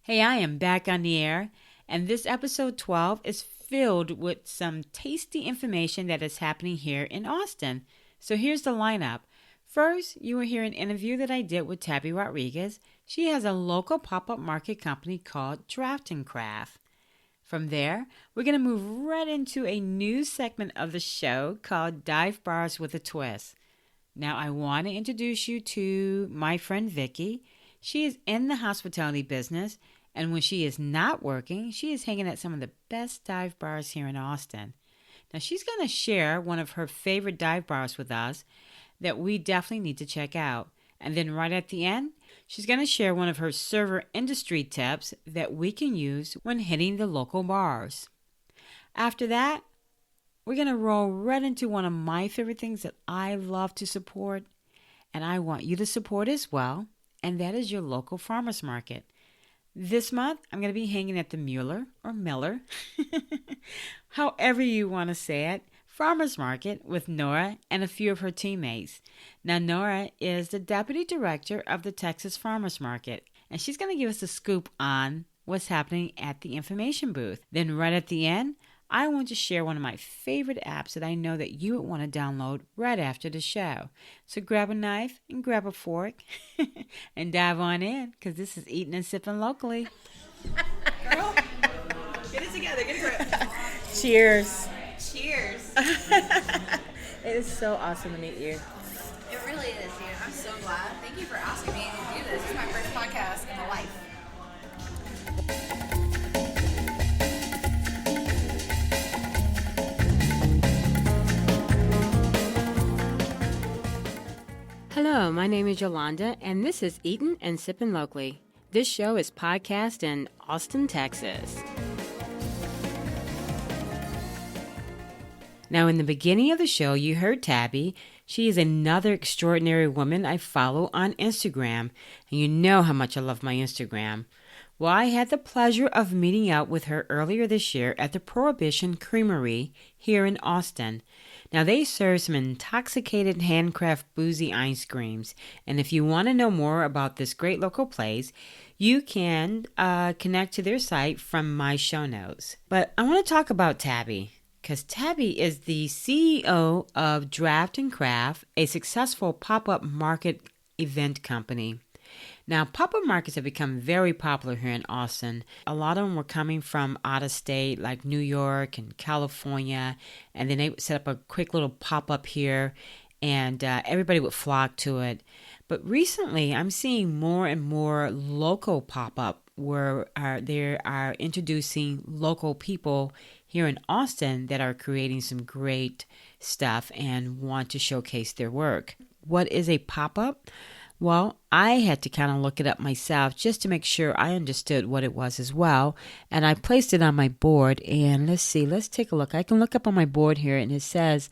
Hey, I am back on the air, and this episode 12 is filled with some tasty information that is happening here in Austin. So here's the lineup. First, you will hear an interview that I did with Tabby Rodriguez. She has a local pop-up market company called Draft and Craft. From there, we're going to move right into a new segment of the show called Dive Bars with a Twist. Now, I want to introduce you to my friend Vicky. She is in the hospitality business, and when she is not working, she is hanging at some of the best dive bars here in Austin. Now, she's going to share one of her favorite dive bars with us that we definitely need to check out. And then right at the end, she's going to share one of her server industry tips that we can use when hitting the local bars. After that, we're going to roll right into one of my favorite things that I love to support, and I want you to support as well, and that is your local farmers market. This month, I'm going to be hanging at the Mueller, however you want to say it, Farmers Market with Nora and a few of her teammates. Now, Nora is the Deputy Director of the Texas Farmers Market, and she's going to give us a scoop on what's happening at the information booth. Then right at the end, I want to share one of my favorite apps that I know that you would want to download right after the show. So grab a knife and grab a fork and dive on in, because this is Eating and Sipping Locally. Girl, get it together, get it. Cheers. Cheers. It is so awesome to meet you. It really is, dude. I'm so glad. Thank you for asking me to do this. This is my first podcast in my life. Hello, my name is Yolanda, and this is Eatin' and Sippin' Locally. This show is podcast in Austin, Texas. Now, in the beginning of the show, you heard Tabby. She is another extraordinary woman I follow on Instagram, and you know how much I love my Instagram. Well, I had the pleasure of meeting up with her earlier this year at the Prohibition Creamery here in Austin. Now, they serve some intoxicated handcraft boozy ice creams, and if you want to know more about this great local place, you can connect to their site from my show notes. But I want to talk about Tabby, because Tabby is the CEO of Draft and Craft, a successful pop-up market event company. Now, pop-up markets have become very popular here in Austin. A lot of them were coming from out of state, like New York and California, and then they would set up a quick little pop-up here, and everybody would flock to it. But recently, I'm seeing more and more local pop-up where they are introducing local people here in Austin that are creating some great stuff and want to showcase their work. What is a pop-up? Well, I had to kind of look it up myself just to make sure I understood what it was as well. And I placed it on my board. And let's take a look. I can look up on my board here, and it says,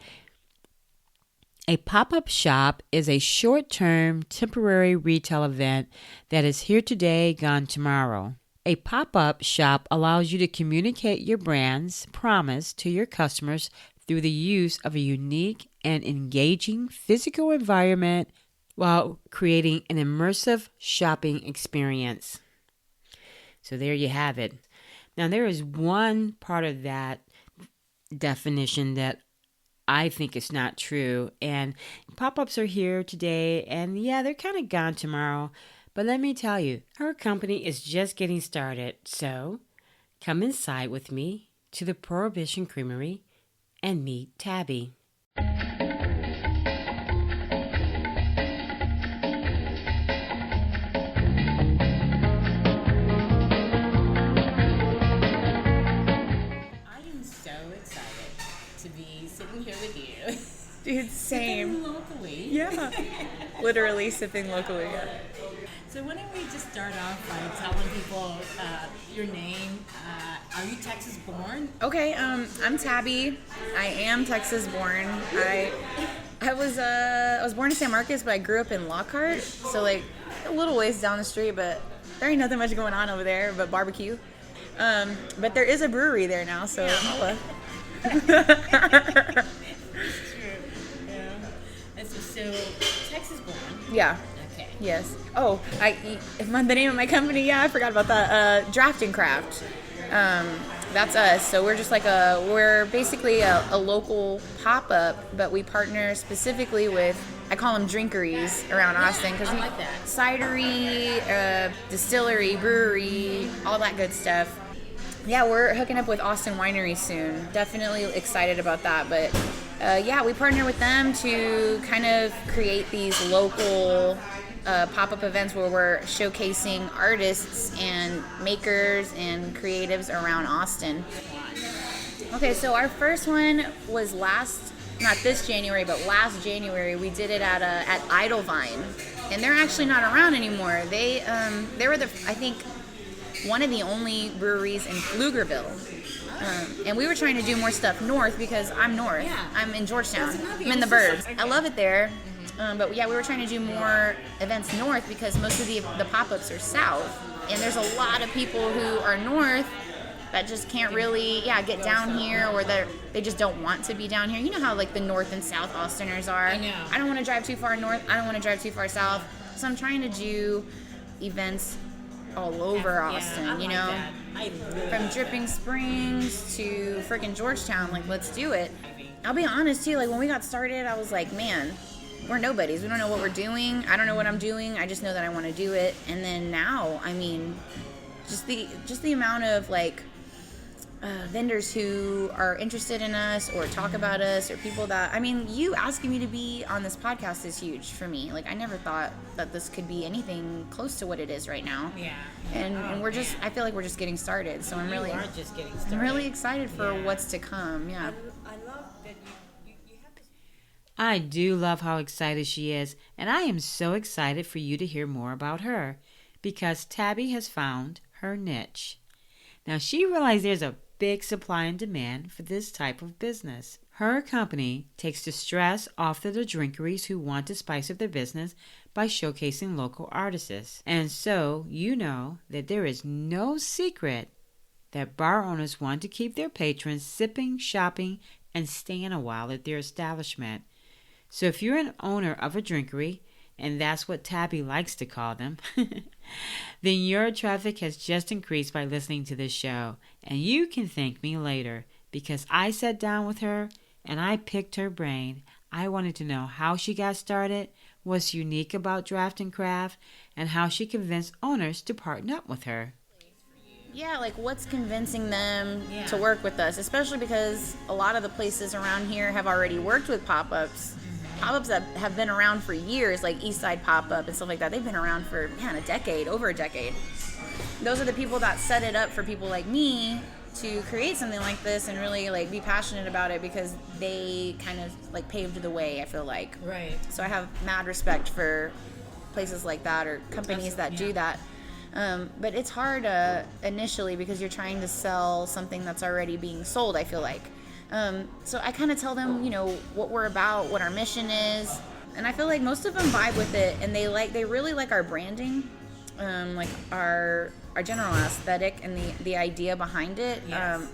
a pop-up shop is a short-term, temporary retail event that is here today, gone tomorrow. A pop-up shop allows you to communicate your brand's promise to your customers through the use of a unique and engaging physical environment while creating an immersive shopping experience. So there you have it. Now, there is one part of that definition that I think is not true. And pop-ups are here today, and yeah, they're kind of gone tomorrow. But let me tell you, her company is just getting started. So come inside with me to the Prohibition Creamery and meet Tabby. Dude, same. Sipping locally. Yeah. Literally sipping locally. Yeah. So why don't we just start off by telling people your name? Are you Texas born? Okay, I'm Tabby. I am Texas born. I was born in San Marcos, but I grew up in Lockhart, so like a little ways down the street, but there ain't nothing much going on over there but barbecue. But there is a brewery there now, so holla. So Texas born. Yeah. Okay. Yes. Oh, the name of my company. Yeah, I forgot about that. Draft and Craft. That's us. So we're just like we're basically a local pop-up, but we partner specifically with, I call them drinkeries around Austin, because I like that. Cidery, distillery, brewery, all that good stuff. Yeah, we're hooking up with Austin Winery soon. Definitely excited about that. But yeah, we partner with them to kind of create these local pop-up events where we're showcasing artists and makers and creatives around Austin. Okay, so our first one was not this January, but last January. We did it at Idle Vine, and they're actually not around anymore. They were I think one of the only breweries in Pflugerville. And we were trying to do more stuff north because I'm north. Yeah. I'm in Georgetown. I'm in the burbs. I love it there. But yeah, we were trying to do more events north because most of the pop-ups are south. And there's a lot of people who are north that just can't really, get down here, or they just don't want to be down here. You know how like the north and south Austiners are. I know. I don't want to drive too far north. I don't want to drive too far south. So I'm trying to do events all over Austin, I you like know? that. I really From like Dripping Springs to freaking Georgetown, like, let's do it. I'll be honest too, like when we got started, I was like, man, we're nobodies. We don't know what we're doing. I don't know what I'm doing. I just know that I want to do it. And then now, I mean, just the amount of like vendors who are interested in us or talk about us, or people that, I mean, you asking me to be on this podcast is huge for me. Like, I never thought that this could be anything close to what it is right now. Yeah. And we're just, I feel like we're just getting started. So You are just getting started. I'm really excited for what's to come. Yeah. I love that you have this. I do love how excited she is, and I am so excited for you to hear more about her, because Tabby has found her niche. Now, she realized there's a big supply and demand for this type of business. Her company takes the stress off the drinkeries who want to spice up their business by showcasing local artists. And so, you know that there is no secret that bar owners want to keep their patrons sipping, shopping, and staying a while at their establishment. So if you're an owner of a drinkery, and that's what Tabby likes to call them, then your traffic has just increased by listening to this show. And you can thank me later, because I sat down with her and I picked her brain. I wanted to know how she got started, what's unique about Draft and Craft, and how she convinced owners to partner up with her. Yeah, like what's convincing them to work with us, especially because a lot of the places around here have already worked with pop-ups. Pop-ups that have been around for years, like EASTSIDE pop-up and stuff like that. They've been around for, over a decade. Those are the people that set it up for people like me to create something like this and really like be passionate about it, because they kind of like paved the way, I feel like. Right. So I have mad respect for places like that, or companies that do that. But it's hard initially, because you're trying to sell something that's already being sold, I feel like. So I kind of tell them, what we're about, what our mission is. And I feel like most of them vibe with it, and they really like our branding, like our general aesthetic and the idea behind it,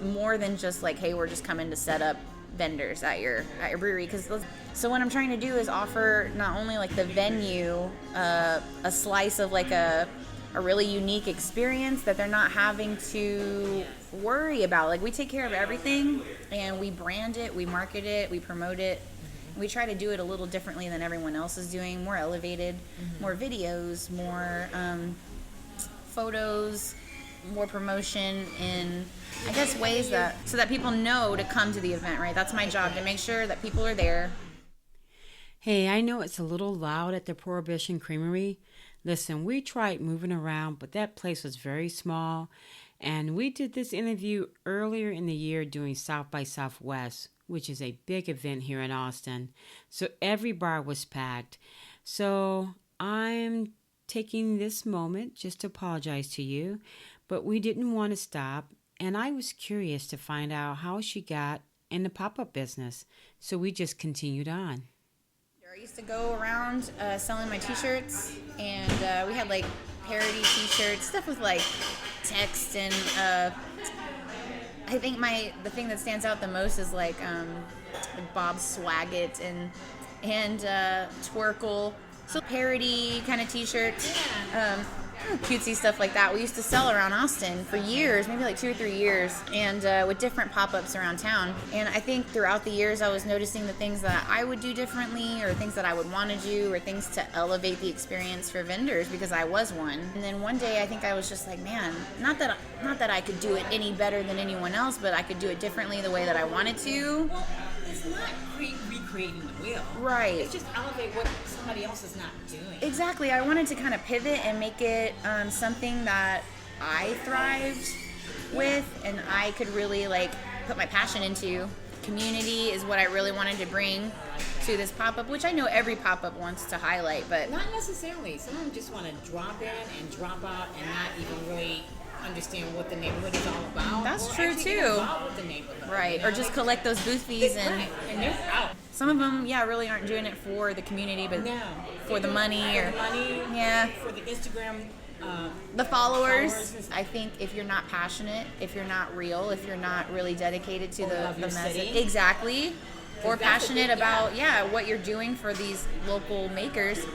more than just like, hey, we're just coming to set up vendors at your brewery. So what I'm trying to do is offer not only like the venue a slice of like a really unique experience that they're not having to worry about. Like, we take care of everything, and we brand it, we market it, we promote it. We try to do it a little differently than everyone else is doing, more elevated, more videos, more photos, more promotion in, I guess, ways so that people know to come to the event, right? That's my job, to make sure that people are there. Hey, I know it's a little loud at the Prohibition Creamery. Listen, we tried moving around, but that place was very small. And we did this interview earlier in the year doing South by Southwest, which is a big event here in Austin. So every bar was packed. So I'm taking this moment just to apologize to you, but we didn't want to stop. And I was curious to find out how she got in the pop-up business. So we just continued on. I used to go around selling my t-shirts, and we had like parody t-shirts, stuff with like text, and I think the thing that stands out the most is like Bob Swaggett and Twerkle. So parody kind of t-shirts, cutesy stuff like that. We used to sell around Austin for years, maybe like 2 or 3 years, and with different pop-ups around town. And I think throughout the years I was noticing the things that I would do differently, or things that I would want to do, or things to elevate the experience for vendors, because I was one. And then one day I think I was just like, man, not that I could do it any better than anyone else, but I could do it differently the way that I wanted to. Well, it's not recreating the wheel. Right. It's just elevate what somebody else is not doing. Exactly. I wanted to kind of pivot and make it something that I thrived with, and I could really like put my passion into. Community is what I really wanted to bring to this pop-up, which I know every pop-up wants to highlight, but not necessarily. Some of them just want to drop in and drop out and not even really understand what the neighborhood is all about. That's or true actually too. get involved with the neighborhood, right? You know? Or just collect those booth fees and they're out. Some of them, really aren't doing it for the community, but for the money for the Instagram. The followers. I think if you're not passionate, if you're not real, if you're not really dedicated to the message, exactly, or passionate about what you're doing for these local makers.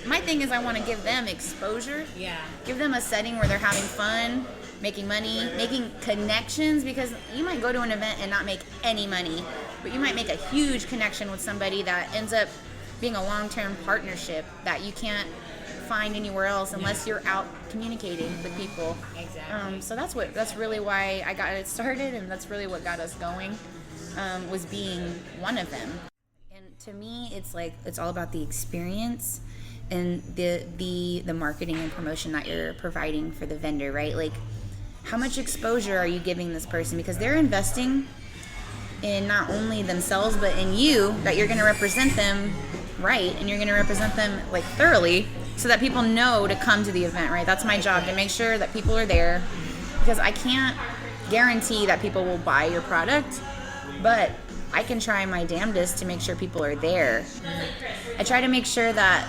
My thing is I want to give them exposure. Yeah. Give them a setting where they're having fun, making money, making connections, because you might go to an event and not make any money, but you might make a huge connection with somebody that ends up being a long-term partnership that you can't find anywhere else unless you're out communicating with people. Exactly. So that's really why I got it started, and that's really what got us going, was being one of them. And to me, it's all about the experience and the marketing and promotion that you're providing for the vendor, right? Like, how much exposure are you giving this person? Because they're investing in not only themselves, but in you, that you're going to represent them right, and you're going to represent them like thoroughly, so that people know to come to the event, right? That's my job, to make sure that people are there, because I can't guarantee that people will buy your product, but I can try my damnedest to make sure people are there. I try to make sure that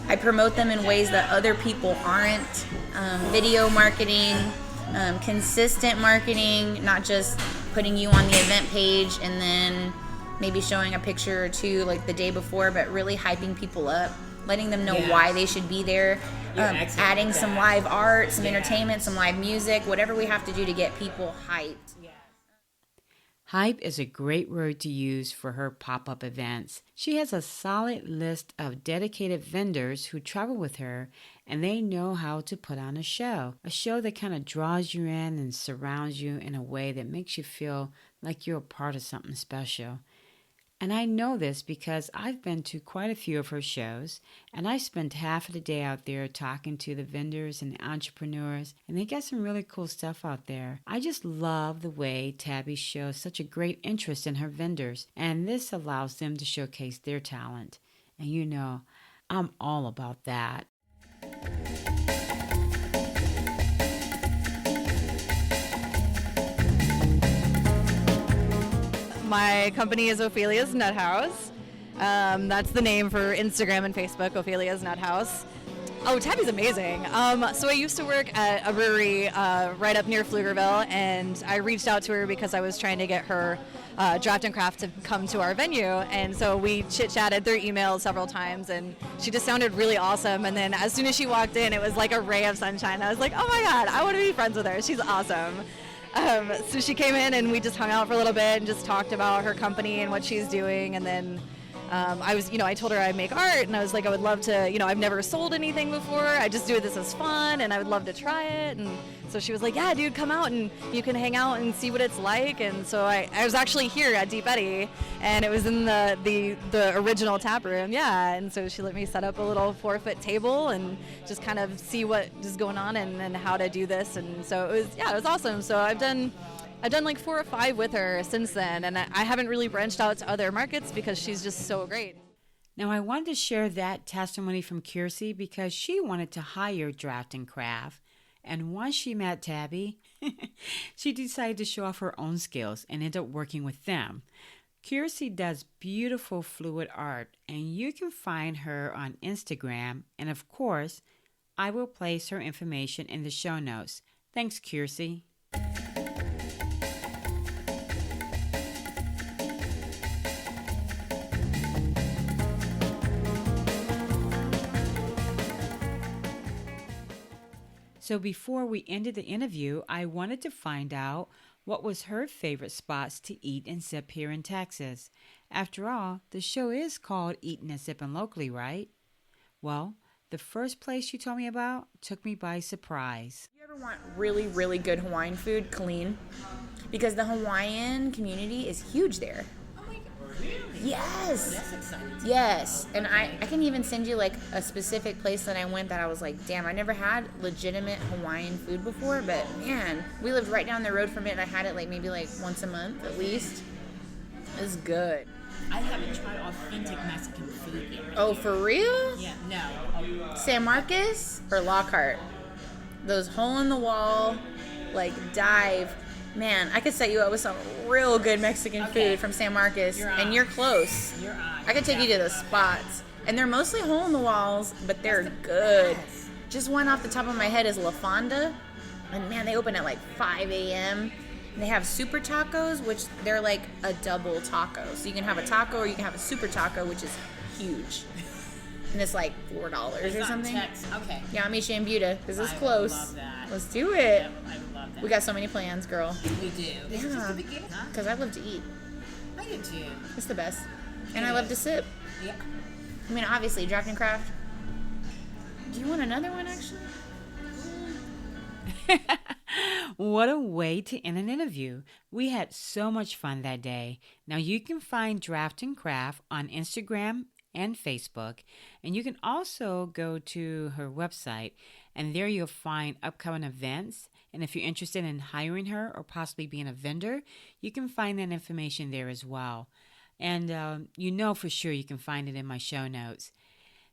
I promote them in ways that other people aren't. Video marketing, consistent marketing, not just putting you on the event page and then maybe showing a picture or two like the day before, but really hyping people up, letting them know why they should be there, adding some live art, some entertainment, some live music, whatever we have to do to get people hyped. Hype is a great word to use for her pop-up events. She has a solid list of dedicated vendors who travel with her, and they know how to put on a show that kind of draws you in and surrounds you in a way that makes you feel like you're a part of something special. And I know this because I've been to quite a few of her shows, and I spent half of the day out there talking to the vendors and the entrepreneurs, and they got some really cool stuff out there. I just love the way Tabby shows such a great interest in her vendors, and this allows them to showcase their talent. And you know, I'm all about that. My company is Ophelia's Nut House. That's the name for Instagram and Facebook, Ophelia's Nut House. Oh, Tabby's amazing. So I used to work at a brewery right up near Pflugerville, and I reached out to her because I was trying to get her Draft and Craft to come to our venue. And so we chit-chatted through email several times, and she just sounded really awesome. And then as soon as she walked in, it was like a ray of sunshine. I was like, oh my God, I want to be friends with her. She's awesome. So she came in and we just hung out for a little bit and just talked about her company and what she's doing. And then I told her I make art, and I was like, I would love to, I've never sold anything before. I just do this as fun, and I would love to try it. And so she was like, yeah, dude, come out and you can hang out and see what it's like. And so I was actually here at Deep Eddy, and it was in the original tap room. Yeah. And so she let me set up a little 4-foot table and just kind of see what is going on and how to do this. And so it was awesome. So I've done like 4 or 5 with her since then, and I haven't really branched out to other markets because she's just so great. Now, I wanted to share that testimony from Kiersey because she wanted to hire Draft and Craft, and once she met Tabby, she decided to show off her own skills and ended up working with them. Kiersey does beautiful fluid art, and you can find her on Instagram, and of course, I will place her information in the show notes. Thanks, Kiersey. So before we ended the interview, I wanted to find out what was her favorite spots to eat and sip here in Texas. After all, the show is called Eatin' and Sippin' Locally, right? Well, the first place she told me about took me by surprise. You ever want really, really good Hawaiian food, clean? Because the Hawaiian community is huge there. Oh my God, really? Yes. That's exciting. Yes. And I can even send you like a specific place that I went that I was like, damn, I never had legitimate Hawaiian food before, but man, we lived right down the road from it and I had it like maybe like once a month at least. It's good. I haven't tried authentic Mexican food yet. Oh, for real? Yeah, no. San Marcos or Lockhart? Those hole-in-the-wall, like, dive. Man, I could set you up with some real good Mexican food from San Marcos, and you're close. You're on. I could take you to the spots. And they're mostly hole-in-the-walls, but they're good. Just one off the top of my head is La Fonda. And man, they open at like 5 a.m. And they have super tacos, which they're like a double taco. So you can have a taco or you can have a super taco, which is huge. And it's like $4 or something. Okay. Yeah, I'll meet you in Buda, because it's close. Love that. Let's do it. Yep, I would love that. We got so many plans, girl. We do. This is just the beginning, huh? Because I love to eat. I do too. It's the best. And I love to sip. Yep. I mean, obviously, Draft and Craft. Do you want another one, actually? What a way to end an interview. We had so much fun that day. Now you can find Draft and Craft on Instagram and Facebook, and you can also go to her website, and there you'll find upcoming events. And if you're interested in hiring her or possibly being a vendor, you can find that information there as well. And you know for sure you can find it in my show notes.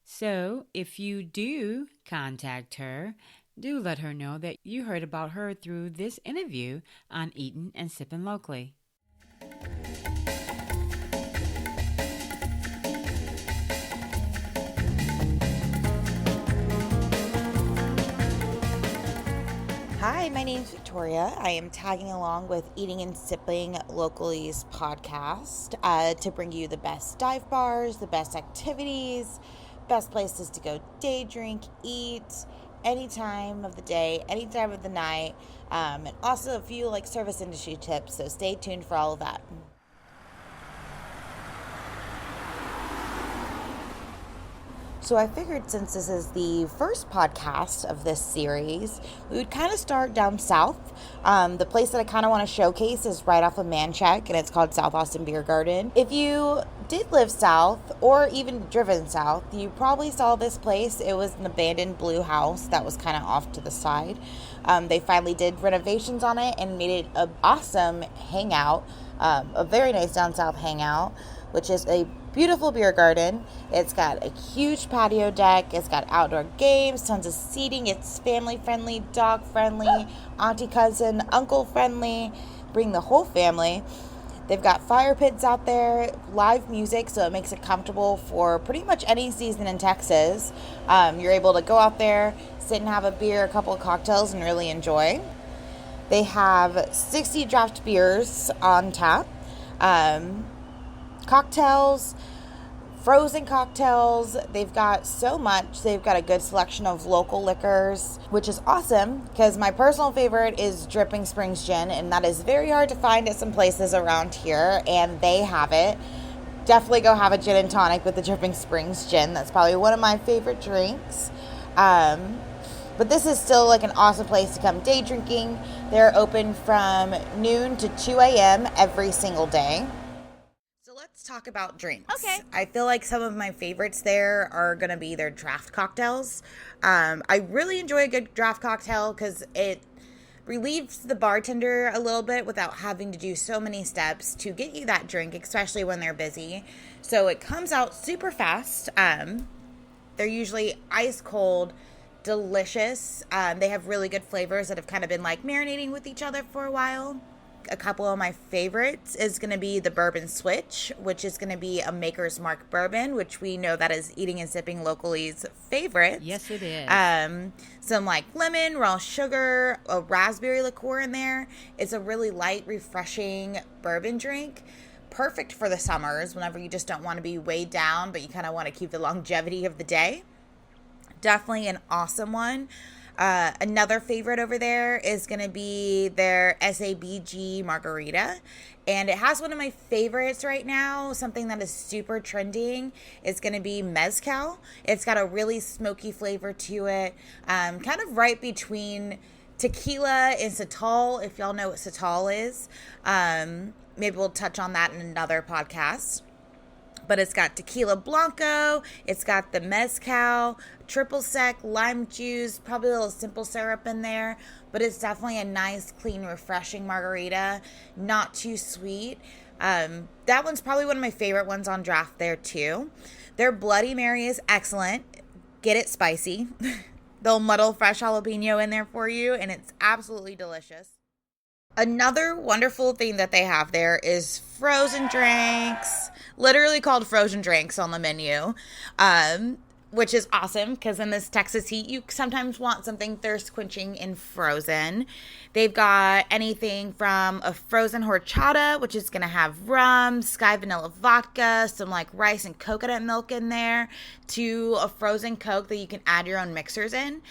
So if you do contact her, do let her know that you heard about her through this interview on Eatin' and Sippin' Locally. Hi, my name's Victoria. I am tagging along with Eating and Sipping Locally's podcast to bring you the best dive bars, the best activities, best places to go day drink, eat, any time of the day, any time of the night, and also a few like service industry tips, so stay tuned for all of that. So I figured since this is the first podcast of this series, we would kind of start down south. The place that I kind of want to showcase is right off of Manchac, and it's called South Austin Beer Garden. If you did live south or even driven south, you probably saw this place. It was an abandoned blue house that was kind of off to the side. They finally did renovations on it and made it an awesome hangout, a very nice down south hangout, which is a beautiful beer garden. It's got a huge patio deck. It's got outdoor games, tons of seating. It's family friendly, dog friendly, auntie, cousin, uncle friendly. Bring the whole family. They've got fire pits out there, live music, so it makes it comfortable for pretty much any season in Texas. You're able to go out there, sit and have a beer, a couple of cocktails, and really enjoy. They have 60 draft beers on tap. Cocktails, frozen cocktails. They've got so much. They've got a good selection of local liquors, which is awesome because my personal favorite is Dripping Springs Gin, and that is very hard to find at some places around here, and they have it. Definitely go have a gin and tonic with the Dripping Springs Gin. That's probably one of my favorite drinks. But this is still like an awesome place to come day drinking. They're open from noon to 2 a.m. every single day. Let's talk about drinks. Okay. I feel like some of my favorites there are going to be their draft cocktails. I really enjoy a good draft cocktail because it relieves the bartender a little bit without having to do so many steps to get you that drink, especially when they're busy. So it comes out super fast. They're usually ice cold, delicious. They have really good flavors that have kind of been like marinating with each other for a while. A couple of my favorites is going to be the Bourbon Switch, which is going to be a Maker's Mark bourbon, which we know that is Eating and Sipping Locally's favorite. Yes, it is. Some like lemon, raw sugar, a raspberry liqueur in there. It's a really light, refreshing bourbon drink. Perfect for the summers whenever you just don't want to be weighed down, but you kind of want to keep the longevity of the day. Definitely an awesome one. Another favorite over there is going to be their SABG margarita. And it has one of my favorites right now, something that is super trending. It's going to be mezcal. It's got a really smoky flavor to it, kind of right between tequila and sotol, if y'all know what sotol is. Maybe we'll touch on that in another podcast. But it's got tequila blanco, it's got the mezcal, triple sec, lime juice, probably a little simple syrup in there. But it's definitely a nice, clean, refreshing margarita. Not too sweet. That one's probably one of my favorite ones on draft there too. Their Bloody Mary is excellent. Get it spicy. They'll muddle fresh jalapeno in there for you, and it's absolutely delicious. Another wonderful thing that they have there is frozen drinks, literally called frozen drinks on the menu, which is awesome because in this Texas heat, you sometimes want something thirst quenching and frozen. They've got anything from a frozen horchata, which is going to have rum, sky vanilla vodka, some like rice and coconut milk in there, to a frozen Coke that you can add your own mixers in.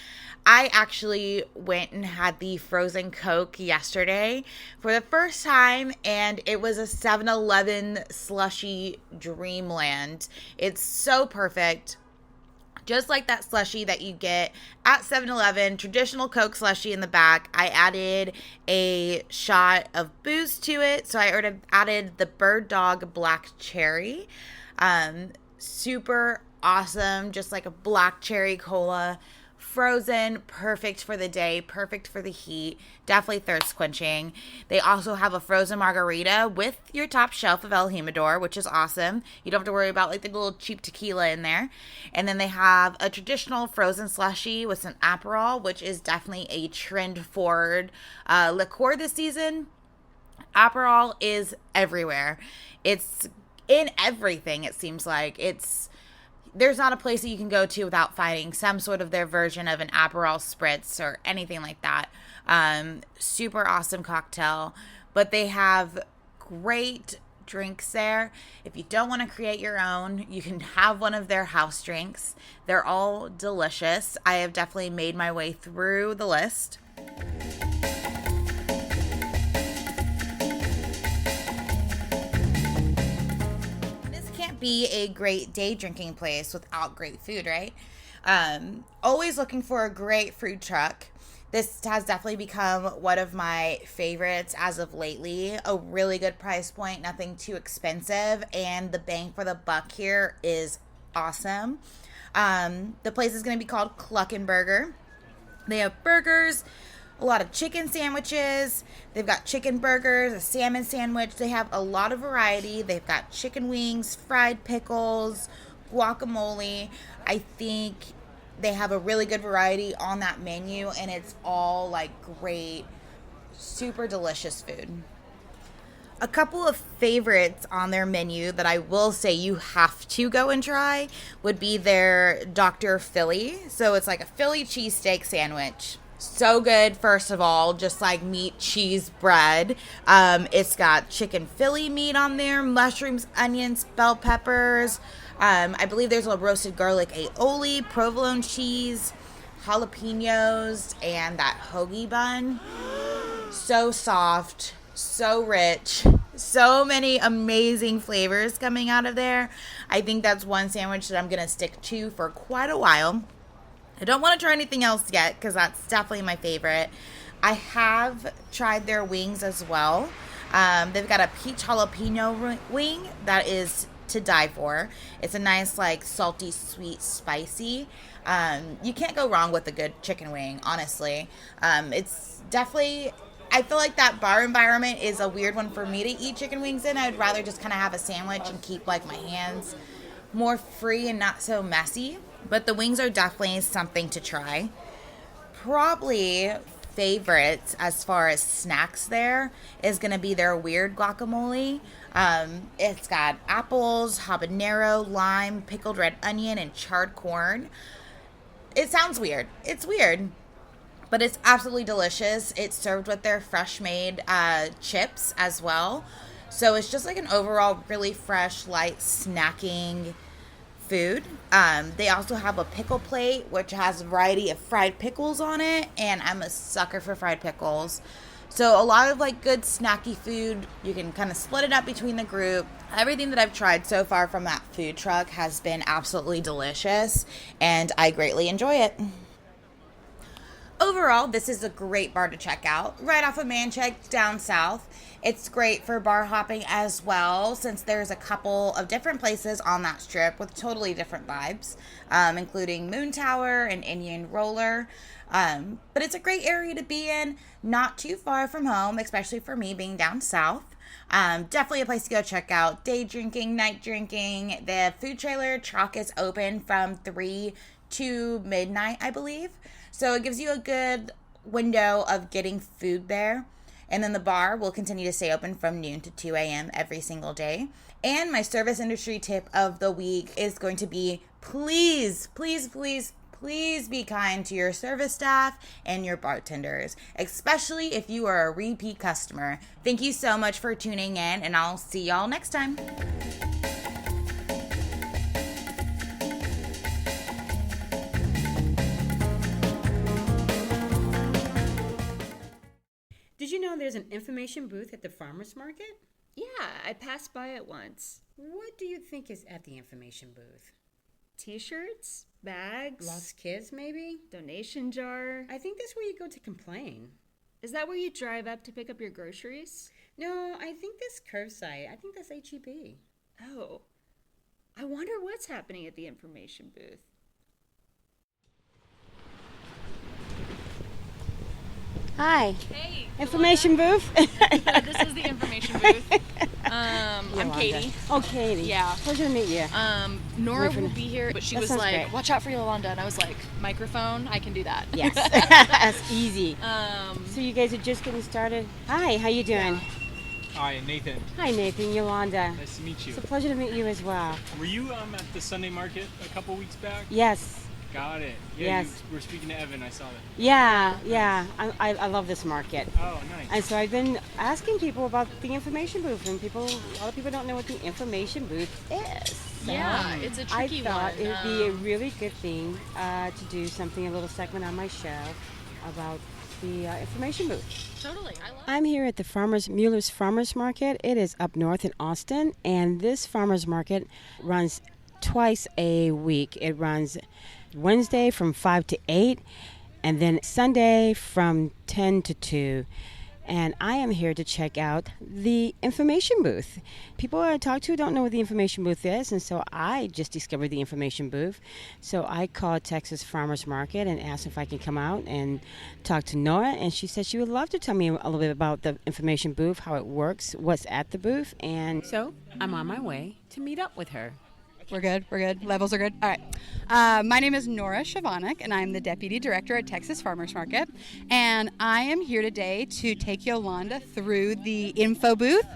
I actually went and had the frozen Coke yesterday for the first time, and it was a 7-Eleven slushy dreamland. It's so perfect. Just like that slushie that you get at 7-Eleven, traditional Coke slushie in the back. I added a shot of booze to it, so I added the Bird Dog Black Cherry. Super awesome, just like a black cherry cola. Frozen, perfect for the day, perfect for the heat, definitely thirst quenching. They also have a frozen margarita with your top shelf of El Jimador, which is awesome. You don't have to worry about like the little cheap tequila in there. And then they have a traditional frozen slushie with some Aperol, which is definitely a trend forward liqueur this season. Aperol is everywhere. It's in everything, it seems like. There's not a place that you can go to without finding some sort of their version of an Aperol spritz or anything like that. Super awesome cocktail. But they have great drinks there. If you don't want to create your own, you can have one of their house drinks. They're all delicious. I have definitely made my way through the list. Be a great day drinking place without great food, right? Always looking for a great food truck. This has definitely become one of my favorites as of lately. A really good price point, nothing too expensive, and the bang for the buck here is awesome. The place is going to be called Cluckin' Burger. They have burgers, a lot of chicken sandwiches. They've got chicken burgers, a salmon sandwich. They have a lot of variety. They've got chicken wings, fried pickles, guacamole. I think they have a really good variety on that menu, and it's all like great, super delicious food. A couple of favorites on their menu that I will say you have to go and try would be their Dr. Philly. So it's like a Philly cheesesteak sandwich. So good, first of all, just like meat, cheese, bread. It's got chicken Philly meat on there, mushrooms, onions, bell peppers. I believe there's a roasted garlic aioli, provolone cheese, jalapenos, and that hoagie bun. So soft, so rich, so many amazing flavors coming out of there. I think that's one sandwich that I'm going to stick to for quite a while. I don't want to try anything else yet because that's definitely my favorite. I have tried their wings as well. They've got a peach jalapeno wing that is to die for. It's a nice, like, salty, sweet, spicy. You can't go wrong with a good chicken wing, honestly. It's definitely, I feel like that bar environment is a weird one for me to eat chicken wings in. I'd rather just kind of have a sandwich and keep, like, my hands more free and not so messy. But the wings are definitely something to try. Probably favorites as far as snacks there is going to be their weird guacamole. It's got apples, habanero, lime, pickled red onion, and charred corn. It sounds weird. It's weird, but it's absolutely delicious. It's served with their fresh made chips as well. So it's just like an overall really fresh, light snacking food. They also have a pickle plate, which has a variety of fried pickles on it, and I'm a sucker for fried pickles. So a lot of like good snacky food. You can kind of split it up between the group. Everything that I've tried so far from that food truck has been absolutely delicious, and I greatly enjoy it. Overall, this is a great bar to check out, right off of Manchek down south. It's great for bar hopping as well, since there's a couple of different places on that strip with totally different vibes, including Moon Tower and Indian Roller. But it's a great area to be in, not too far from home, especially for me being down south. Definitely a place to go check out. Day drinking, night drinking. The food trailer truck is open from 3 to midnight, I believe. So it gives you a good window of getting food there. And then the bar will continue to stay open from noon to 2 a.m. every single day. And my service industry tip of the week is going to be please be kind to your service staff and your bartenders, especially if you are a repeat customer. Thank you so much for tuning in, and I'll see y'all next time. Did you know there's an information booth at the farmers market? Yeah, I passed by it once. What do you think is at the information booth? T-shirts, bags, Lost kids, maybe? donation jar. I think that's where you go to complain. Is that where you drive up to pick up your groceries? No, I think that's curbside. I think that's HEB. Oh, I wonder what's happening at the information booth. Hi. Hey, Information booth? this is the information booth. I'm Katie. Oh, Katie. Yeah. Pleasure to meet you. Nora will be here, but she That was sounds like, great. watch out for Yolanda. And I was like, microphone, I can do that. Yes. That's easy. Um, So you guys are just getting started? Hi, how you doing? Hi, Nathan. Hi, Nathan, Yolanda. Nice to meet you. It's a pleasure to meet you as well. Were you at the Sunday market a couple weeks back? Yes. Got it. Yeah, Yes. you were speaking to Evan. I saw that. Yeah. I love this market. Oh, nice. And so I've been asking people about the information booth, and a lot of people don't know what the information booth is. So yeah, it's a tricky one. I thought it would be a really good thing to do something, a little segment on my show about the information booth. Totally. I love I'm here at the Mueller's Farmers Market. It is up north in Austin, and this farmers market runs twice a week. It runs Wednesday from 5 to 8, and then Sunday from 10 to 2. And I am here to check out the information booth. People I talk to don't know what the information booth is, and so I just discovered the information booth. So I called Texas Farmers Market and asked if I could come out and talk to Nora, and she said she would love to tell me a little bit about the information booth, how it works, what's at the booth, and so I'm on my way to meet up with her. We're good. Levels are good. All right. My name is Nora Chovanec, and I'm the Deputy Director at Texas Farmers Market. And I am here today to take Yolanda through the info booth.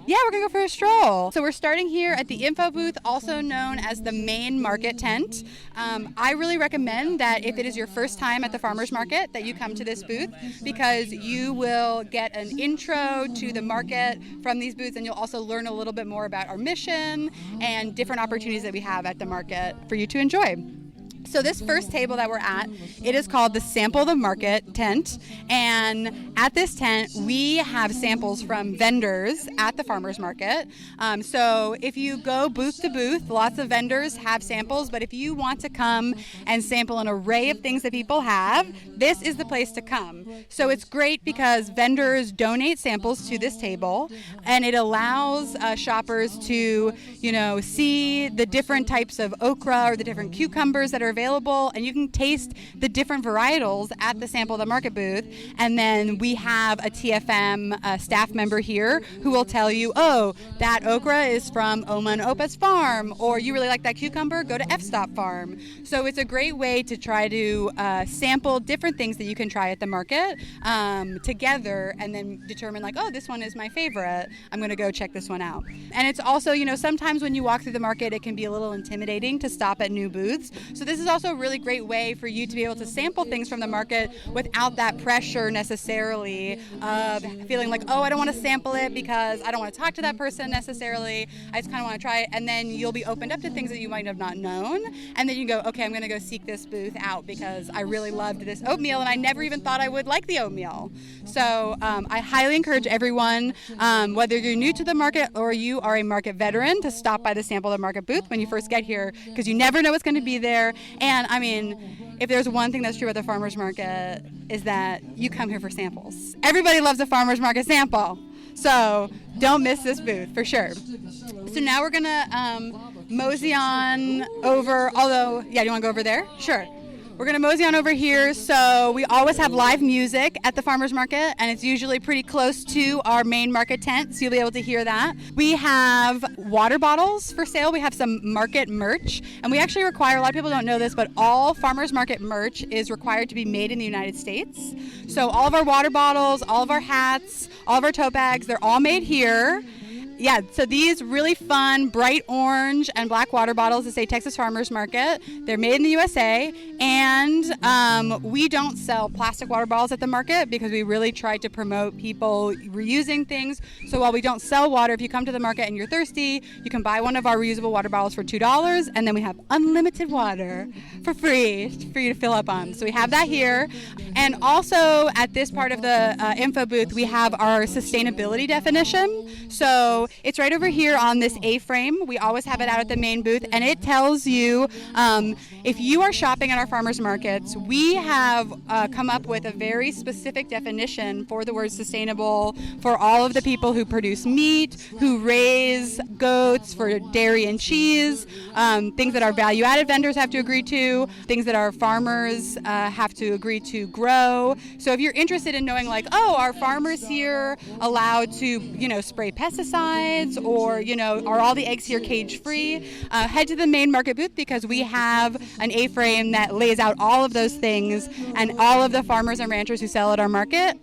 Yeah, we're going to go for a stroll. So we're starting here at the info booth, also known as the main market tent. I really recommend that if it is your first time at the farmers market, that you come to this booth, because you will get an intro to the market from these booths, and you'll also learn a little bit more about our mission and different opportunities that we have at the market for you to enjoy. So this first table that we're at, it is called the Sample the Market tent. And at this tent, we have samples from vendors at the farmers market. So if you go booth to booth, lots of vendors have samples. But if you want to come and sample an array of things that people have, this is the place to come. So it's great because vendors donate samples to this table, and it allows shoppers to, see the different types of okra or the different cucumbers that are available, and you can taste the different varietals at the Sample the Market booth. And then we have a TFM staff member here who will tell you, oh, that okra is from Oma and Opa's farm, or you really like that cucumber, go to FStop Farm. So it's a great way to try to sample different things that you can try at the market together, and then determine like, oh, this one is my favorite, I'm going to go check this one out. And it's also, sometimes when you walk through the market, it can be a little intimidating to stop at new booths. So this is also a really great way for you to be able to sample things from the market without that pressure necessarily of feeling like, oh, I don't want to sample it because I don't want to talk to that person necessarily. I just kind of want to try it. And then you'll be opened up to things that you might have not known. And then you go, okay, I'm going to go seek this booth out because I really loved this oatmeal and I never even thought I would like the oatmeal. So I highly encourage everyone, whether you're new to the market or you are a market veteran, to stop by the Sample the Market booth when you first get here, because you never know what's going to be there. And I mean, if there's one thing that's true about the farmers market, is that you come here for samples. Everybody loves a farmers market sample, so don't miss this booth for sure. So now we're gonna mosey on over, although, yeah, do you want to go over there? Sure. We're going to mosey on over here. So we always have live music at the farmers market, and it's usually pretty close to our main market tent, so you'll be able to hear that. We have water bottles for sale. We have some market merch, and we actually require, a lot of people don't know this, but all farmers market merch is required to be made in the United States. So all of our water bottles, all of our hats, all of our tote bags, they're all made here. Yeah, so these really fun bright orange and black water bottles that say Texas Farmers Market, they're made in the USA, and we don't sell plastic water bottles at the market because we really try to promote people reusing things. So while we don't sell water, if you come to the market and you're thirsty, you can buy one of our reusable water bottles for $2, and then we have unlimited water for free for you to fill up on. So we have that here. And also at this part of the info booth, we have our sustainability definition. So it's right over here on this A-frame. We always have it out at the main booth, and it tells you if you are shopping at our farmers markets, we have come up with a very specific definition for the word sustainable for all of the people who produce meat, who raise goats, for dairy and cheese, things that our value-added vendors have to agree to, things that our farmers have to agree to grow. So if you're interested in knowing, like, oh, are farmers here allowed to, spray pesticides, or, are all the eggs here cage-free? Head to the main market booth, because we have an A-frame that lays out all of those things, and all of the farmers and ranchers who sell at our market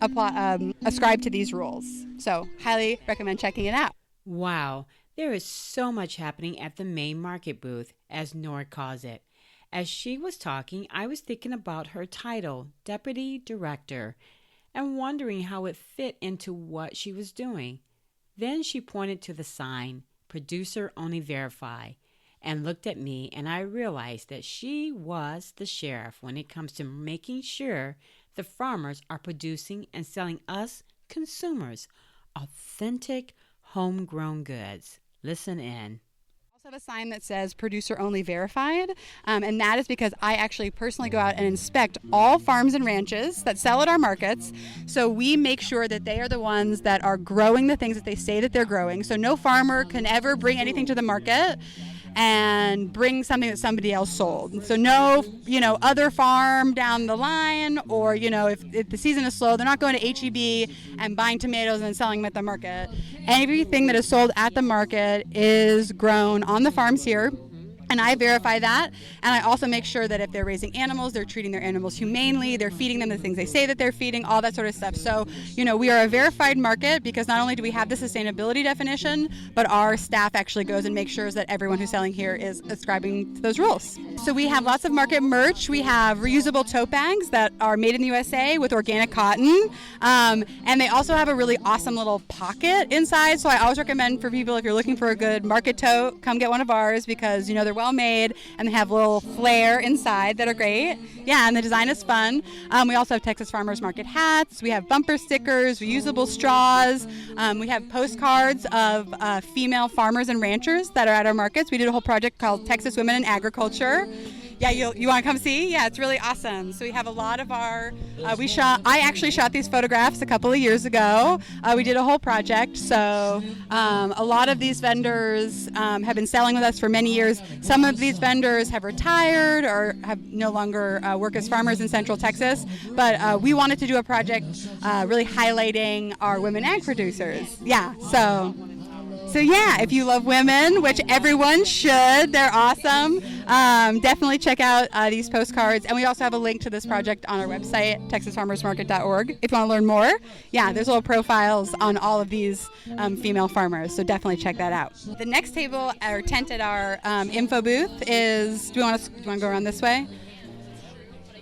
ascribe to these rules. So highly recommend checking it out. Wow, there is so much happening at the main market booth, as Nora calls it. As she was talking, I was thinking about her title, Deputy Director, and wondering how it fit into what she was doing. Then she pointed to the sign, Producer Only Verify, and looked at me, and I realized that she was the sheriff when it comes to making sure the farmers are producing and selling us consumers authentic, homegrown goods. Listen in. Have a sign that says Producer Only Verified, and that is because I actually personally go out and inspect all farms and ranches that sell at our markets. So we make sure that they are the ones that are growing the things that they say that they're growing. So no farmer can ever bring anything to the market and bring something that somebody else sold. So no, other farm down the line, or, if the season is slow, they're not going to H-E-B and buying tomatoes and selling them at the market. Everything that is sold at the market is grown on the farms here. And I verify that, and I also make sure that if they're raising animals, they're treating their animals humanely, they're feeding them the things they say that they're feeding, all that sort of stuff. So, we are a verified market because not only do we have the sustainability definition, but our staff actually goes and makes sure that everyone who's selling here is ascribing to those rules. So we have lots of market merch. We have reusable tote bags that are made in the USA with organic cotton, and they also have a really awesome little pocket inside. So I always recommend for people, if you're looking for a good market tote, come get one of ours, because, they're well made, and they have a little flair inside that are great. Yeah, and the design is fun. We also have Texas Farmers Market hats. We have bumper stickers, reusable straws. We have postcards of female farmers and ranchers that are at our markets. We did a whole project called Texas Women in Agriculture. Yeah, you want to come see? Yeah, it's really awesome. So we have a lot of our, I actually shot these photographs a couple of years ago. We did a whole project. So a lot of these vendors have been selling with us for many years. Some of these vendors have retired or have no longer work as farmers in Central Texas. But we wanted to do a project really highlighting our women ag producers. Yeah, so So yeah, if you love women, which everyone should, they're awesome. Definitely check out these postcards. And we also have a link to this project on our website, texasfarmersmarket.org. If you want to learn more, yeah, there's little profiles on all of these female farmers. So definitely check that out. The next table or tent at our info booth is, do you want to go around this way?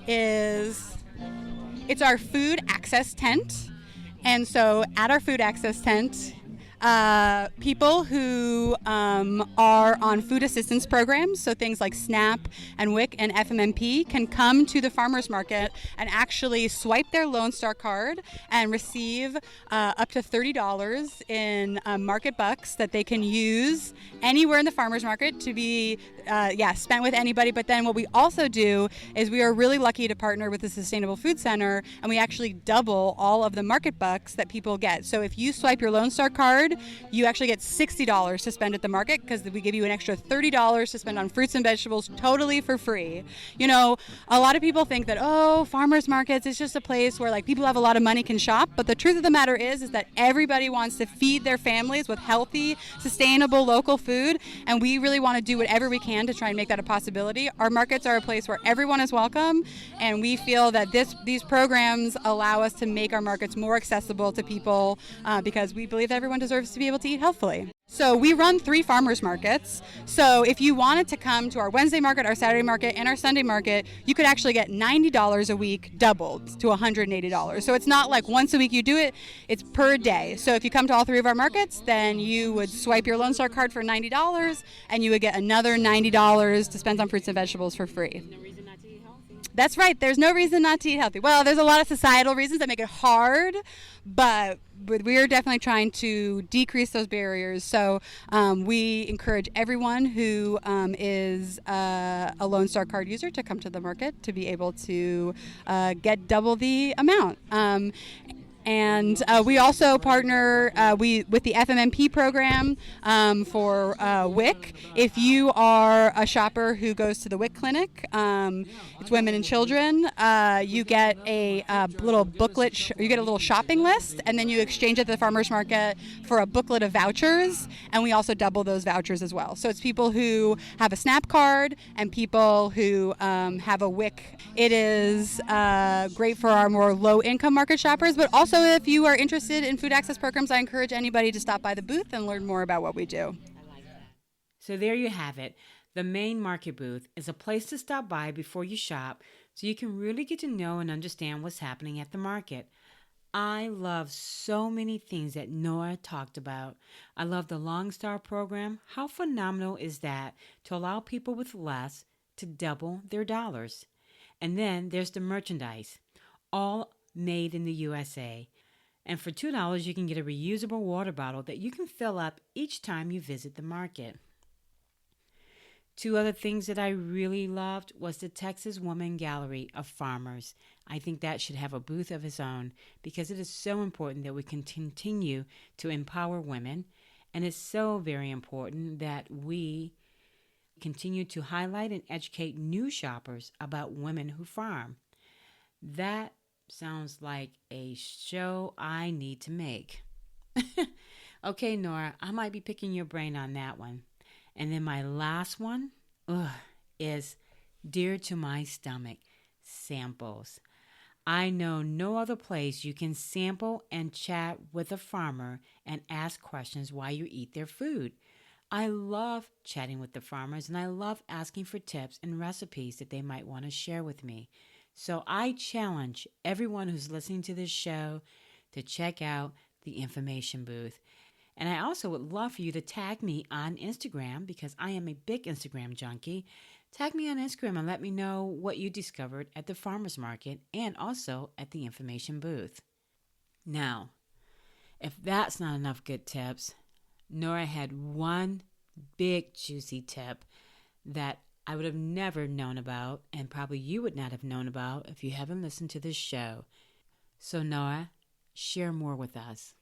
It's our food access tent. And so at our food access tent, people who are on food assistance programs, so things like SNAP and WIC and FMMP, can come to the farmers market and actually swipe their Lone Star card and receive up to $30 in market bucks that they can use anywhere in the farmers market to be spent with anybody. But then what we also do is we are really lucky to partner with the Sustainable Food Center, and we actually double all of the market bucks that people get. So if you swipe your Lone Star card, you actually get $60 to spend at the market, because we give you an extra $30 to spend on fruits and vegetables totally for free. You know, a lot of people think that, oh, farmers markets is just a place where like people who have a lot of money can shop. But the truth of the matter is that everybody wants to feed their families with healthy, sustainable, local food. And we really want to do whatever we can to try and make that a possibility. Our markets are a place where everyone is welcome. And we feel that these programs allow us to make our markets more accessible to people because we believe that everyone deserves to be able to eat healthfully. So we run 3 farmers markets. So if you wanted to come to our Wednesday market, our Saturday market, and our Sunday market, you could actually get $90 a week doubled to $180. So it's not like once a week you do it, it's per day. So if you come to all 3 of our markets, then you would swipe your Lone Star card for $90 and you would get another $90 to spend on fruits and vegetables for free. That's right. There's no reason not to eat healthy. Well, there's a lot of societal reasons that make it hard, but we're definitely trying to decrease those barriers. So we encourage everyone who is a Lone Star card user to come to the market to be able to get double the amount. And we also partner with the FMMP program for WIC. If you are a shopper who goes to the WIC clinic, it's women and children, you get a little booklet, you get a little shopping list, and then you exchange at the farmers market for a booklet of vouchers, and we also double those vouchers as well. So it's people who have a SNAP card and people who have a WIC. It is great for our more low-income market shoppers, but also if you are interested in food access programs, I encourage anybody to stop by the booth and learn more about what we do. So there you have it. The main market booth is a place to stop by before you shop so you can really get to know and understand what's happening at the market. I love so many things that Nora talked about. I love the Long Star program. How phenomenal is that to allow people with less to double their dollars? And then there's the merchandise, all made in the USA. And for $2, you can get a reusable water bottle that you can fill up each time you visit the market. 2 other things that I really loved was the Texas Woman Gallery of Farmers. I think that should have a booth of its own because it is so important that we can continue to empower women. And it's so very important that we continue to highlight and educate new shoppers about women who farm. That sounds like a show I need to make. Okay, Nora, I might be picking your brain on that one. And then my last one is dear to my stomach, samples. I know no other place you can sample and chat with a farmer and ask questions while you eat their food. I love chatting with the farmers, and I love asking for tips and recipes that they might want to share with me. So I challenge everyone who's listening to this show to check out the information booth. And I also would love for you to tag me on Instagram because I am a big Instagram junkie. Tag me on Instagram and let me know what you discovered at the farmers market and also at the information booth. Now, if that's not enough good tips, Nora had one big juicy tip that I would have never known about, and probably you would not have known about if you haven't listened to this show. So Nora, share more with us.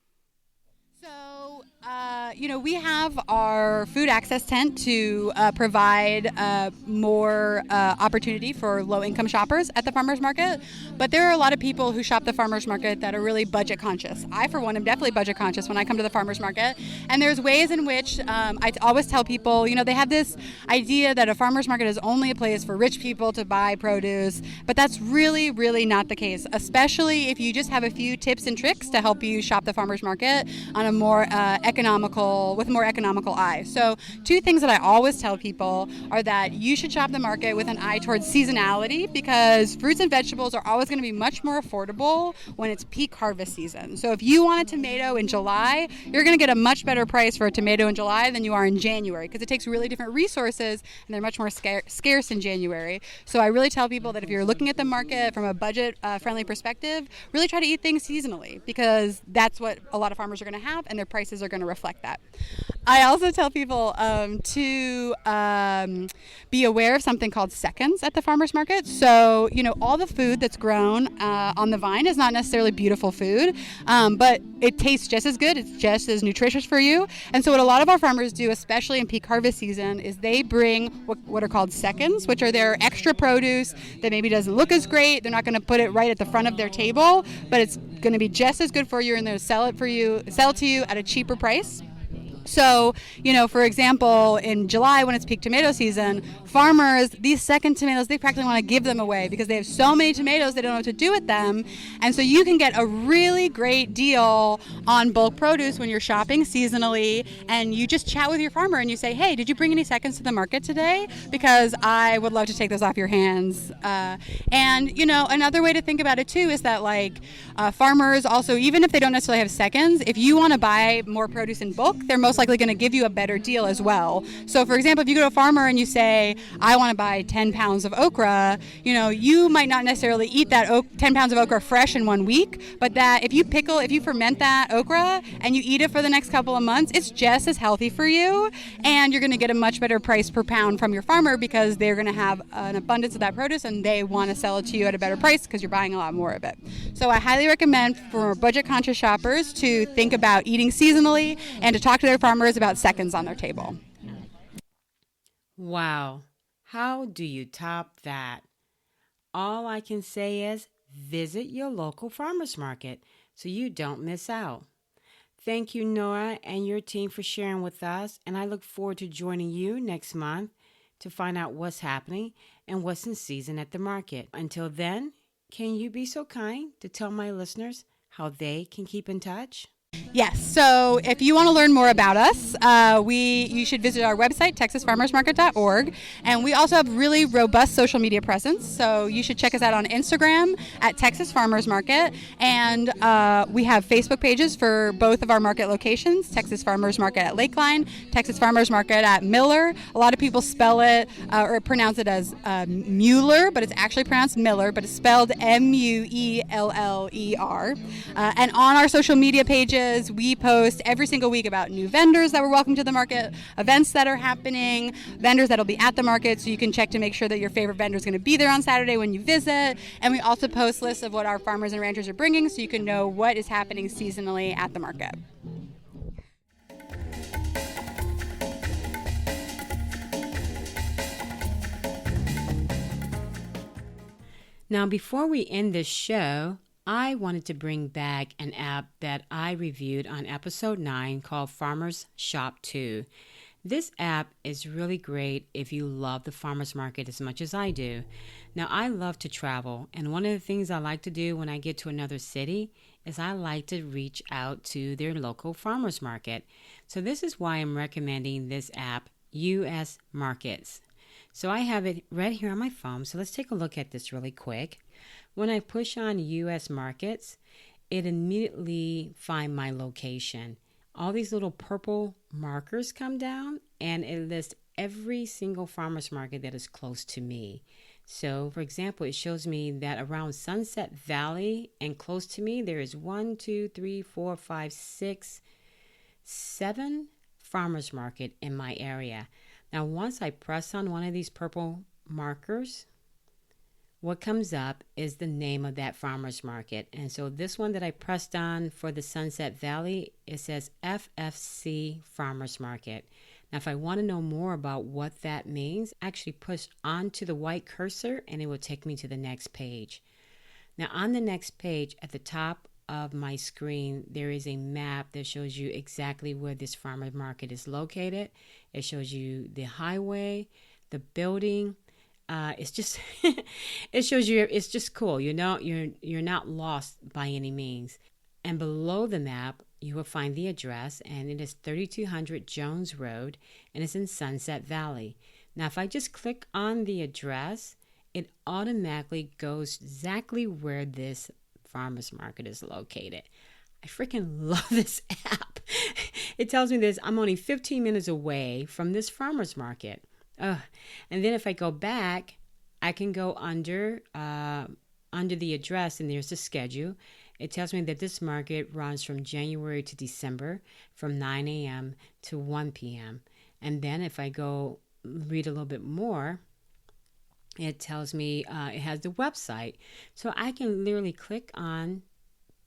So, we have our food access tent to provide more opportunity for low-income shoppers at the farmers market. But there are a lot of people who shop the farmers market that are really budget conscious. I, for one, am definitely budget conscious when I come to the farmers market. And there's ways in which I always tell people, they have this idea that a farmers market is only a place for rich people to buy produce. But that's really, really not the case, especially if you just have a few tips and tricks to help you shop the farmers market on a more with more economical eye. So 2 things that I always tell people are that you should shop the market with an eye towards seasonality, because fruits and vegetables are always going to be much more affordable when it's peak harvest season. So if you want a tomato in July, you're going to get a much better price for a tomato in July than you are in January, because it takes really different resources and they're much more scarce in January. So I really tell people that if you're looking at the market from a budget friendly perspective, really try to eat things seasonally, because that's what a lot of farmers are going to have, and their prices are going to reflect that. I also tell people to be aware of something called seconds at the farmers market. So, all the food that's grown on the vine is not necessarily beautiful food, but it tastes just as good. It's just as nutritious for you. And so what a lot of our farmers do, especially in peak harvest season, is they bring what are called seconds, which are their extra produce that maybe doesn't look as great. They're not going to put it right at the front of their table, but it's going to be just as good for you, and they'll sell it to you at a cheaper price. So, for example, in July when it's peak tomato season, farmers, these second tomatoes, they practically want to give them away because they have so many tomatoes they don't know what to do with them. And so you can get a really great deal on bulk produce when you're shopping seasonally, and you just chat with your farmer and you say, hey, did you bring any seconds to the market today? Because I would love to take those off your hands. Another way to think about it too is that farmers also, even if they don't necessarily have seconds, if you want to buy more produce in bulk, they're most likely going to give you a better deal as well. So for example, if you go to a farmer and you say, I want to buy 10 pounds of okra, you might not necessarily eat that 10 pounds of okra fresh in 1 week, but that if you ferment that okra and you eat it for the next couple of months, it's just as healthy for you, and you're going to get a much better price per pound from your farmer because they're going to have an abundance of that produce and they want to sell it to you at a better price because you're buying a lot more of it. So I highly recommend for budget conscious shoppers to think about eating seasonally and to talk to their farmers about seconds on their table. Wow. How do you top that? All I can say is visit your local farmers market so you don't miss out. Thank you, Nora, and your team for sharing with us, and I look forward to joining you next month to find out what's happening and what's in season at the market. Until then, can you be so kind to tell my listeners how they can keep in touch? Yes, so if you want to learn more about us, you should visit our website, texasfarmersmarket.org, and we also have really robust social media presence, so you should check us out on Instagram at Texas Farmers Market, and we have Facebook pages for both of our market locations, Texas Farmers Market at Lakeline, Texas Farmers Market at Miller. A lot of people spell it or pronounce it as Mueller, but it's actually pronounced Miller, but it's spelled Mueller. And on our social media pages, we post every single week about new vendors that we're welcoming to the market, events that are happening, vendors that'll be at the market, so you can check to make sure that your favorite vendor is going to be there on Saturday when you visit. And we also post lists of what our farmers and ranchers are bringing, so you can know what is happening seasonally at the market. Now, before we end this show, I wanted to bring back an app that I reviewed on episode 9 called Farmers Shop 2. This app is really great if you love the farmers market as much as I do. Now, I love to travel, and one of the things I like to do when I get to another city is I like to reach out to their local farmers market. So this is why I'm recommending this app, US Markets. So I have it right here on my phone, so let's take a look at this really quick. When I push on US Markets, it immediately finds my location. All these little purple markers come down and it lists every single farmer's market that is close to me. So, for example, it shows me that around Sunset Valley and close to me, there is 1, 2, 3, 4, 5, 6, 7 farmer's market in my area. Now, once I press on one of these purple markers, what comes up is the name of that farmer's market. And so this one that I pressed on for the Sunset Valley, it says FFC Farmers Market. Now, if I want to know more about what that means, actually push onto the white cursor and it will take me to the next page. Now, on the next page at the top of my screen, there is a map that shows you exactly where this farmer's market is located. It shows you the highway, the building. It's just, it shows you, it's just cool. You're not lost by any means. And below the map, you will find the address, and it is 3200 Jones Road, and it's in Sunset Valley. Now, if I just click on the address, it automatically goes exactly where this farmer's market is located. I freaking love this app. It tells me this, I'm only 15 minutes away from this farmer's market. And then if I go back, I can go under the address, and there's the schedule. It tells me that this market runs from January to December from 9 a.m. to 1 p.m. And then if I go read a little bit more, it tells me it has the website. So I can literally click on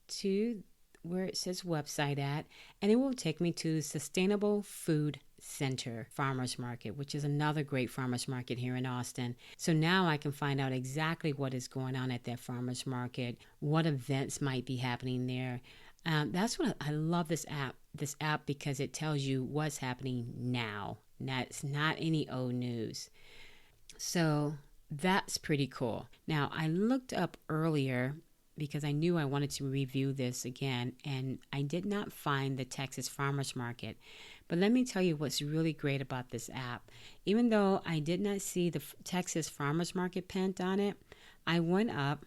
to where it says website at, and it will take me to Sustainable Food Center Farmers Market, which is another great farmers market here in Austin. So now I can find out exactly what is going on at that farmers market, what events might be happening there. That's what I love this app because it tells you what's happening now. It's not any old news. So that's pretty cool. Now, I looked up earlier because I knew I wanted to review this again, and I did not find the Texas Farmers Market. But let me tell you what's really great about this app. Even though I did not see the Texas Farmers Market pinned on it, I went up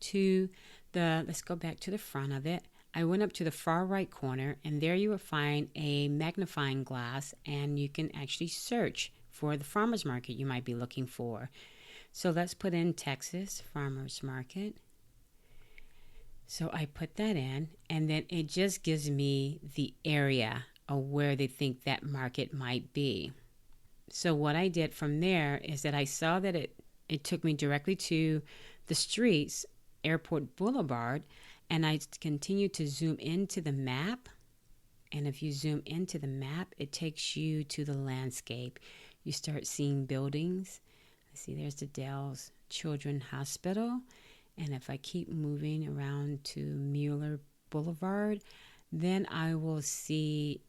to let's go back to the front of it. I went up to the far right corner, and there you will find a magnifying glass, and you can actually search for the farmers market you might be looking for. So let's put in Texas Farmers Market. So I put that in, and then it just gives me the area of where they think that market might be. So what I did from there is that I saw that it took me directly to the streets, Airport Boulevard, and I continued to zoom into the map. And if you zoom into the map, it takes you to the landscape. You start seeing buildings. I see there's the Dell's Children's Hospital. And if I keep moving around to Mueller Boulevard, then I will see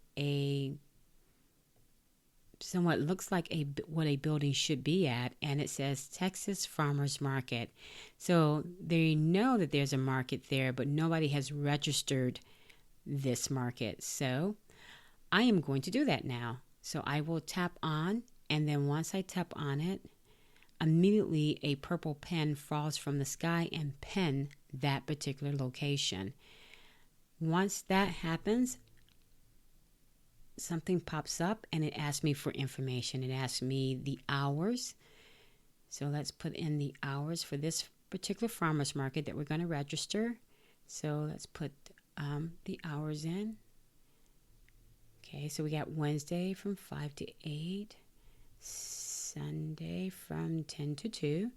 somewhat looks like what a building should be at, and it says Texas Farmers Market. So they know that there's a market there, but nobody has registered this market. So I am going to do that now. So I will tap on, and then once I tap on it, immediately a purple pen falls from the sky and pen that particular location. Once that happens, something pops up and it asks me for information. It asks me the hours. So let's put in the hours for this particular farmers market that we're going to register. So let's put the hours in. Okay, so we got Wednesday from 5 to 8. Sunday from 10 to 2.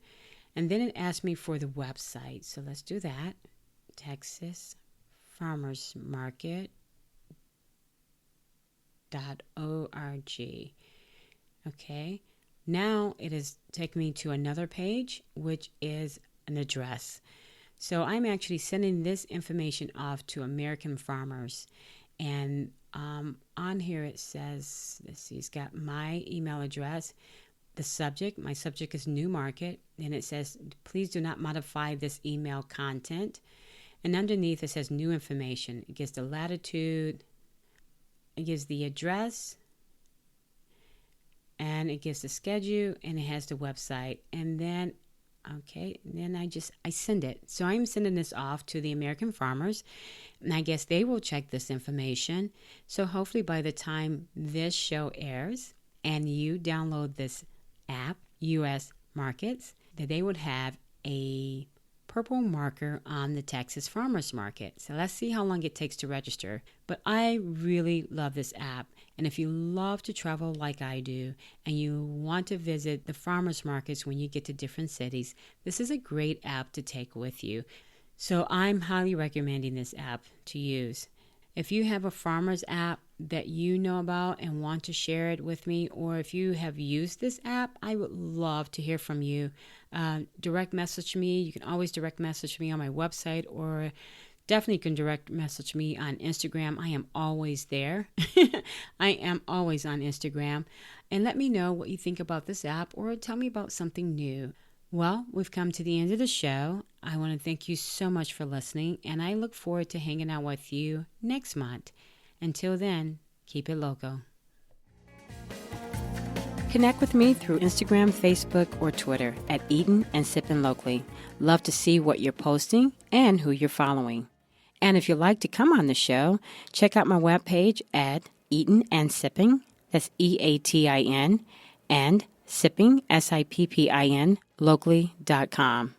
And then it asked me for the website. So let's do that. Texas Farmers Market .org. Okay. Now it is taking me to another page, which is an address. So I'm actually sending this information off to American farmers. And on here it says, let's see, it's got my email address. My subject is New Market, and it says, please do not modify this email content. And underneath it says new information. It gives the latitude, it gives the address, and it gives the schedule, and it has the website. And then, I send it. So I'm sending this off to the American farmers, and I guess they will check this information. So hopefully by the time this show airs and you download this app, U.S. Markets, that they would have a purple marker on the Texas Farmers Market. So let's see how long it takes to register. But I really love this app. And if you love to travel like I do and you want to visit the farmers markets when you get to different cities, this is a great app to take with you. So I'm highly recommending this app to use. If you have a farmers app that you know about and want to share it with me, or if you have used this app, I would love to hear from you. Direct message me. You can always direct message me on my website, or definitely can direct message me on Instagram. I am always there. I am always on Instagram. And let me know what you think about this app, or tell me about something new. Well, we've come to the end of the show. I want to thank you so much for listening, and I look forward to hanging out with you next month. Until then, keep it local. Connect with me through Instagram, Facebook, or Twitter at Eatin' and Sippin' Locally. Love to see what you're posting and who you're following. And if you'd like to come on the show, check out my webpage at Eatin' and Sipping, that's EATIN, and Sipping, SIPPIN, locally.com.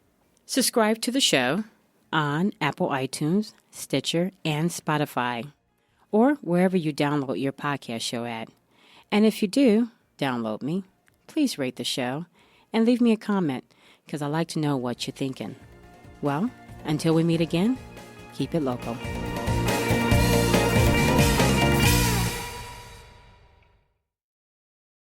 Subscribe to the show on Apple iTunes, Stitcher, and Spotify, or wherever you download your podcast show at. And if you do download me, please rate the show and leave me a comment, because I like to know what you're thinking. Well, until we meet again, keep it local.